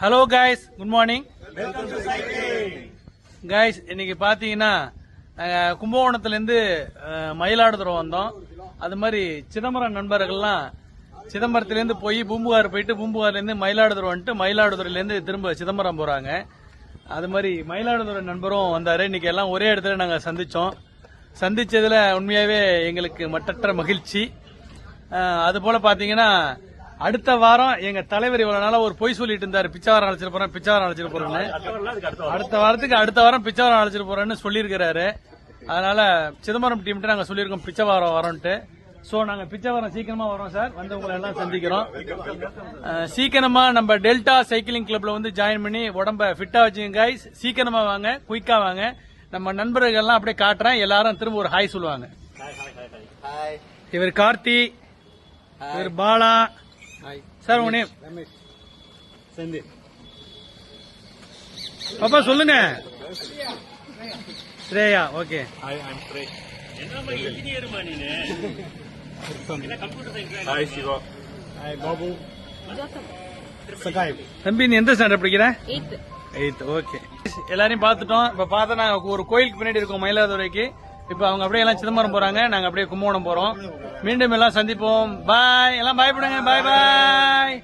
Hello guys, good morning guys. இன்னைக்கு பாத்தீங்கன்னா கும்பகோணத்திலேருந்து மயிலாடுதுறை வந்தோம். அது மாதிரி சிதம்பரம் நண்பர்கள்லாம் சிதம்பரத்திலேருந்து போய் பூம்புகார் போயிட்டு பூம்புகார்லேருந்து மயிலாடுதுறை வந்துட்டு மயிலாடுதுறையிலேருந்து திரும்ப சிதம்பரம் போறாங்க. அது மாதிரி மயிலாடுதுறை நண்பரும் வந்தாரு. இன்னைக்கு எல்லாம் ஒரே இடத்துல நாங்க சந்திச்சதுல உண்மையாவே எங்களுக்கு மட்டற்ற மகிழ்ச்சி. அது போல பாத்தீங்கன்னா அடுத்த வாரம் எங்க தலைவர் இவ்வளவு நாளா ஒரு பொய் சொல்லிட்டு இருந்தாரு, பிச்சாவரம் அழைச்சிட்டு போறேன்னு. அடுத்த வாரம் பிச்சாவரம் அழைச்சிட்டு போறேன்னு சொல்லியிருக்கிறாரு. அதனால சிதம்பரம் டீம்ட்டு நாங்க சொல்லியிருக்கோம் பிச்சைவாரம் வரோம்ட்டு. சோ நாங்க பிச்சைவாரம் சீக்கிரமா வரோம் சார். வந்து உங்களை எல்லாம் சந்திக்கிறோம். சீக்கிரமா நம்ம டெல்டா சைக்கிளிங் கிளப்ல வந்து ஜாயின் பண்ணி உடம்ப ஃபிட்டா வச்சுங்க கைஸ். சீக்கிரமா வாங்க, குயிக்கா வாங்க. நம்ம நண்பர்கள் எல்லாம் அப்படியே காட்டுறேன். எல்லாரும் திரும்ப ஒரு ஹாய் சொல்லுவாங்க. இவர் கார்த்தி, இவர் பாலா. சார் உங்க நேம்? ரமேஷ். சந்தீப். பாப்பா சொல்லுங்க. Shreya. Okay. Hi, I am Shreya. என்னமா இன்ஜினியர்மா நீனு? என்ன computer science? Hi Siva. Hi Babu. Sahay. தம்பி நீ எந்த ஸ்டாண்டர்ட் படிக்கிற? 8th. ஓகே. எல்லாரையும் பார்த்துட்டோம். இப்ப பார்த்தா நாங்க ஒரு கோயிலுக்கு பின்னாடி இருக்கோம் மயிலாடுதுறைக்கு. இப்ப அவங்க அப்படியே எல்லாம் சிதம்பரம் போறாங்க, நாங்க அப்படியே கும்பகோணம் போறோம். மீண்டும் எல்லாம் சந்திப்போம். பாய். எல்லாம் பயப்படுங்க. பாய் பாய்.